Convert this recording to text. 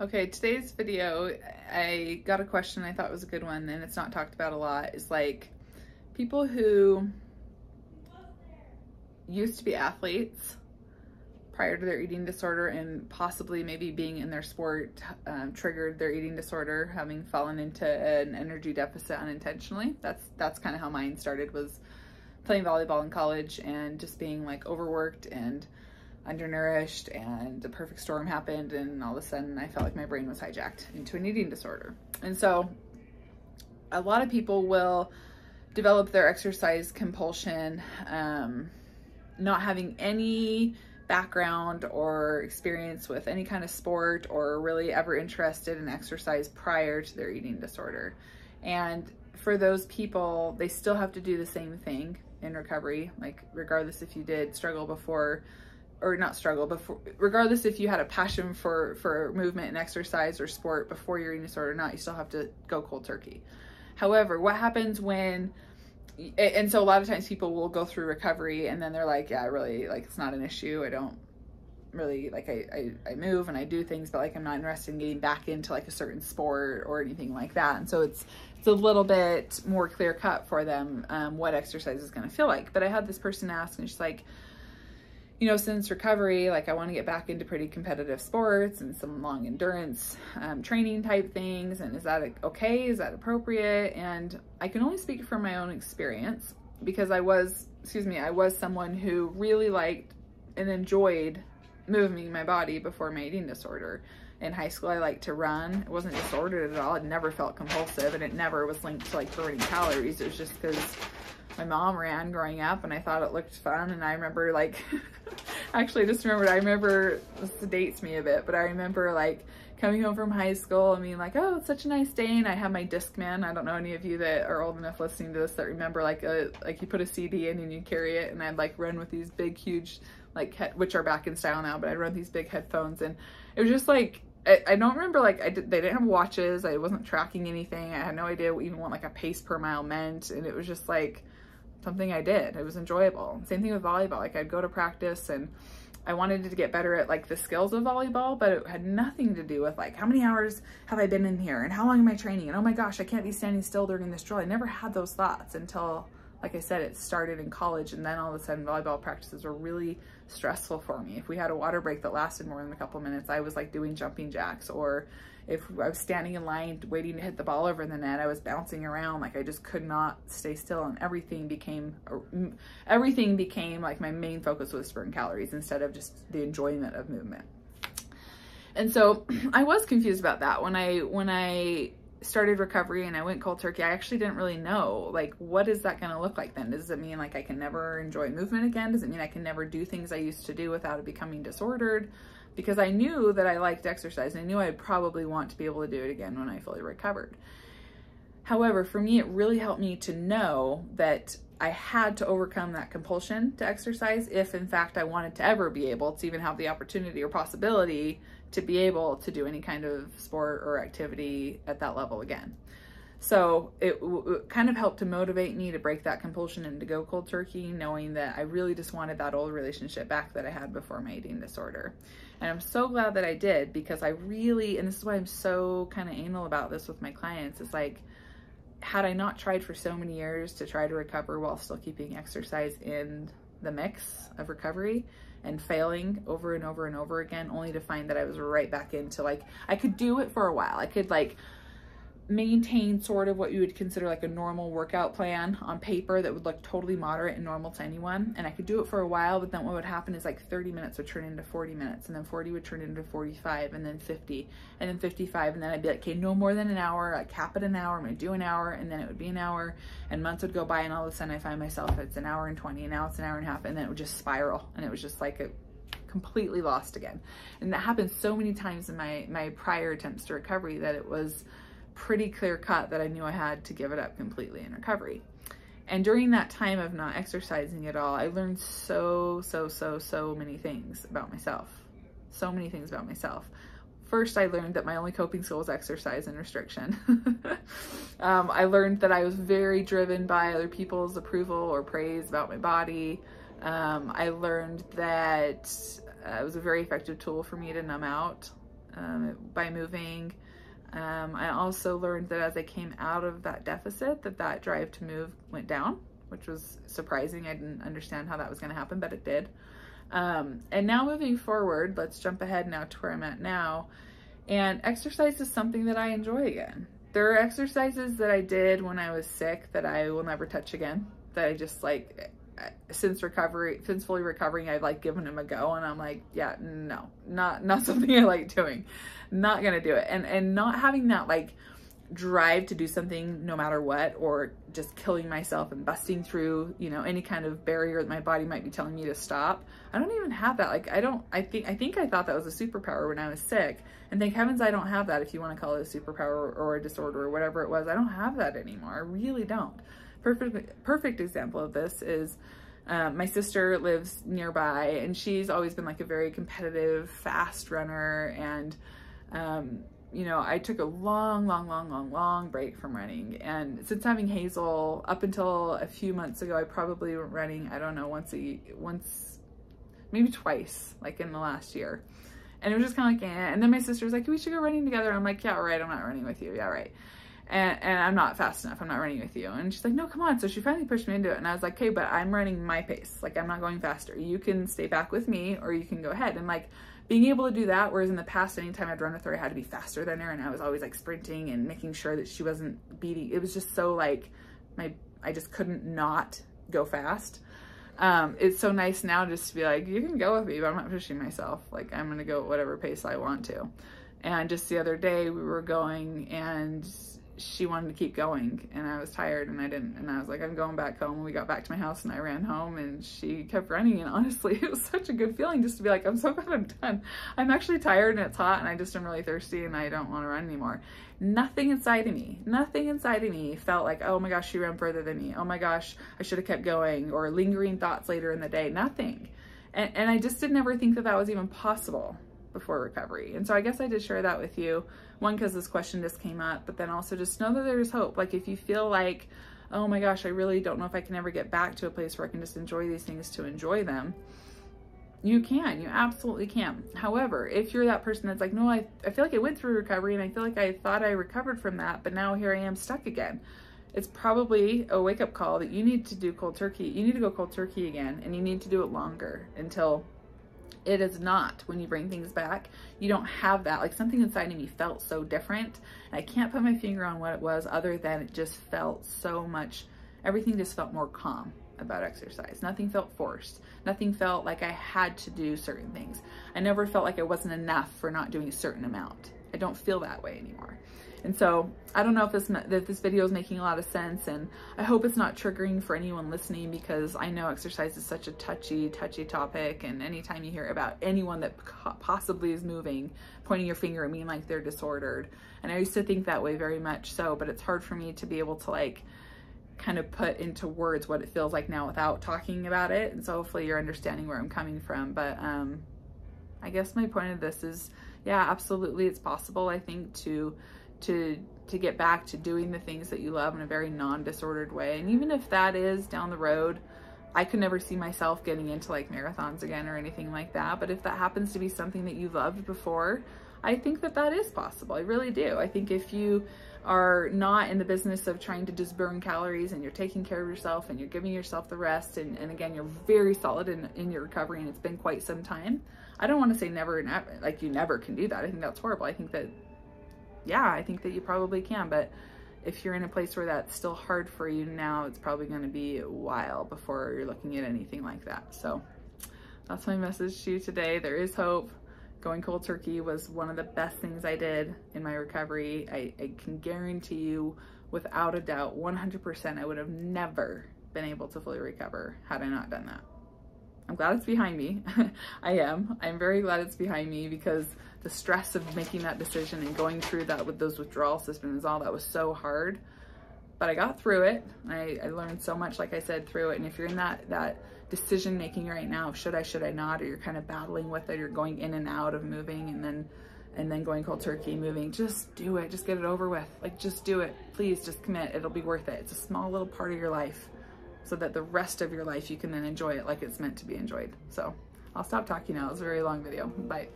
Okay, today's video, I got a question I thought was a good one, and it's not talked about a lot. Is like people who used to be athletes prior to their eating disorder and possibly maybe being in their sport triggered their eating disorder, having fallen into an energy deficit unintentionally. That's kind of how mine started, was playing volleyball in college and just being like overworked and undernourished, and the perfect storm happened, and all of a sudden I felt like my brain was hijacked into an eating disorder. And so a lot of people will develop their exercise compulsion, not having any background or experience with any kind of sport or really ever interested in exercise prior to their eating disorder. And for those people, they still have to do the same thing in recovery, like regardless if you did struggle before, or not struggle before, regardless if you had a passion for movement and exercise or sport before your eating disorder or not, you still have to go cold turkey. However, what happens when, and so a lot of times people will go through recovery and then they're like, yeah, I really, like, it's not an issue. I don't really, like, I move and I do things, but like I'm not interested in getting back into like a certain sport or anything like that. And so it's a little bit more clear cut for them what exercise is going to feel like. But I had this person ask, and she's like, you know, since recovery, like I want to get back into pretty competitive sports and some long endurance training type things. And is that okay? Is that appropriate? And I can only speak from my own experience, because I was someone who really liked and enjoyed moving my body before my eating disorder. In high school, I liked to run. It wasn't disordered at all. It never felt compulsive, and it never was linked to like burning calories. It was just because my mom ran growing up and I thought it looked fun. And I remember like, actually just remembered, I remember, this dates me a bit, but I remember like coming home from high school and being like, oh, it's such a nice day. And I have my Discman. I don't know any of you that are old enough listening to this that remember like you put a CD in and you carry it. And I'd like run with these big, huge, like, which are back in style now, but I'd run these big headphones. And it was just like, I don't remember, like, they didn't have watches. I wasn't tracking anything. I had no idea even what like a pace per mile meant. And it was just like something I did. It was enjoyable. Same thing with volleyball. Like I'd go to practice and I wanted to get better at like the skills of volleyball, but it had nothing to do with like, how many hours have I been in here and how long am I training? And oh my gosh, I can't be standing still during this drill. I never had those thoughts until, like I said, it started in college. And then all of a sudden volleyball practices were really stressful for me. If we had a water break that lasted more than a couple minutes, I was like doing jumping jacks. Or if I was standing in line waiting to hit the ball over the net, I was bouncing around. Like I just could not stay still, and everything became like my main focus was burn calories instead of just the enjoyment of movement. And so I was confused about that when I started recovery and I went cold turkey. I actually didn't really know, like, what is that going to look like then? Does it mean like I can never enjoy movement again? Does it mean I can never do things I used to do without it becoming disordered? Because I knew that I liked exercise and I knew I'd probably want to be able to do it again when I fully recovered. However, for me, it really helped me to know that I had to overcome that compulsion to exercise if in fact I wanted to ever be able to even have the opportunity or possibility to be able to do any kind of sport or activity at that level again. So it kind of helped to motivate me to break that compulsion and to go cold turkey, knowing that I really just wanted that old relationship back that I had before my eating disorder. And I'm so glad that I did, because I really, and this is why I'm so kind of anal about this with my clients, is like, had I not tried for so many years to try to recover while still keeping exercise in the mix of recovery and failing over and over and over again, only to find that I was right back into like, I could do it for a while. I could like maintain sort of what you would consider like a normal workout plan on paper that would look totally moderate and normal to anyone. And I could do it for a while, but then what would happen is like 30 minutes would turn into 40 minutes, and then 40 would turn into 45, and then 50, and then 55. And then I'd be like, okay, no more than an hour. I cap it an hour. I'm going to do an hour. And then it would be an hour, and months would go by, and all of a sudden I find myself, it's an hour and 20, and now it's an hour and a half. And then it would just spiral. And it was just like completely lost again. And that happened so many times in my prior attempts to recovery that it was pretty clear cut that I knew I had to give it up completely in recovery. And during that time of not exercising at all, I learned so many things about myself. So many things about myself. First, I learned that my only coping skill was exercise and restriction. I learned that I was very driven by other people's approval or praise about my body. I learned that it was a very effective tool for me to numb out by moving. I also learned that as I came out of that deficit, that drive to move went down, which was surprising. I didn't understand how that was going to happen, but it did. And now moving forward, let's jump ahead now to where I'm at now. And exercise is something that I enjoy again. There are exercises that I did when I was sick that I will never touch again, that I just like, since fully recovering, I've like given them a go, and I'm like, yeah, no, not something I like doing, not gonna do it. And not having that like drive to do something no matter what, or just killing myself and busting through, you know, any kind of barrier that my body might be telling me to stop. I don't even have that. Like, I think I thought that was a superpower when I was sick, and thank heavens I don't have that, if you want to call it a superpower or a disorder or whatever it was. I don't have that anymore. I really don't. Perfect example of this is my sister lives nearby, and she's always been like a very competitive, fast runner. And you know, I took a long break from running. And since having Hazel, up until a few months ago, I probably went running, I don't know, once, maybe twice, like in the last year. And it was just kind of like, eh. And then my sister was like, we should go running together. I'm like, yeah, all right, I'm not running with you. Yeah, right. And I'm not fast enough. I'm not running with you. And she's like, no, come on. So she finally pushed me into it. And I was like, okay, but I'm running my pace. Like, I'm not going faster. You can stay back with me, or you can go ahead. And like, being able to do that, whereas in the past, anytime I'd run with her, I had to be faster than her, and I was always like sprinting and making sure that she wasn't beating. It was just so like, I just couldn't not go fast. It's so nice now just to be like, you can go with me, but I'm not pushing myself. Like, I'm gonna go at whatever pace I want to. And just the other day we were going, and she wanted to keep going, and I was tired, and I didn't, and I was like, I'm going back home. And we got back to my house, and I ran home, and she kept running. And honestly, it was such a good feeling just to be like, I'm so glad I'm done. I'm actually tired, and it's hot, and I just am really thirsty, and I don't want to run anymore. Nothing inside of me felt like, oh my gosh, she ran further than me. Oh my gosh, I should have kept going, or lingering thoughts later in the day. Nothing. And I just didn't ever think that that was even possible before recovery. And so I guess I did share that with you. One, because this question just came up, but then also just know that there's hope. Like, if you feel like, oh my gosh, I really don't know if I can ever get back to a place where I can just enjoy these things to enjoy them, you can. You absolutely can. However, if you're that person that's like, no, I feel like I went through recovery, and I feel like I thought I recovered from that, but now here I am stuck again. It's probably a wake-up call that you need to do cold turkey. You need to go cold turkey again, and you need to do it longer until it is not, when you bring things back, you don't have that. Like, something inside of me felt so different. And I can't put my finger on what it was, other than it just felt so much, everything just felt more calm about exercise. Nothing felt forced. Nothing felt like I had to do certain things. I never felt like it wasn't enough for not doing a certain amount. I don't feel that way anymore. And so I don't know if this video is making a lot of sense, and I hope it's not triggering for anyone listening, because I know exercise is such a touchy topic, and anytime you hear about anyone that possibly is moving, pointing your finger at me like they're disordered. And I used to think that way very much so, but it's hard for me to be able to like kind of put into words what it feels like now without talking about it. And so hopefully you're understanding where I'm coming from. But I guess my point of this is, yeah, absolutely, it's possible, I think, to get back to doing the things that you love in a very non-disordered way. And even if that is down the road, I could never see myself getting into like marathons again or anything like that. But if that happens to be something that you loved before, I think that that is possible. I really do. I think if you are not in the business of trying to just burn calories, and you're taking care of yourself, and you're giving yourself the rest, and again, you're very solid in your recovery, and it's been quite some time. I don't want to say never, like you never can do that. I think that's horrible. I think that, yeah, I think that you probably can, but if you're in a place where that's still hard for you now, it's probably going to be a while before you're looking at anything like that. So that's my message to you today. There is hope. Going cold turkey was one of the best things I did in my recovery. I can guarantee you, without a doubt, 100%, I would have never been able to fully recover had I not done that. I'm glad it's behind me. I'm very glad it's behind me, because the stress of making that decision and going through that with those withdrawal systems, all that was so hard. But I got through it. I learned so much, like I said, through it. And if you're in that decision making right now of should I not, or you're kind of battling with it, you're going in and out of moving, and then going cold turkey, moving, just do it. Just get it over with. Like, just do it. Please, just commit. It'll be worth it. It's a small little part of your life, so that the rest of your life you can then enjoy it like it's meant to be enjoyed. So I'll stop talking now. It's a very long video. Bye.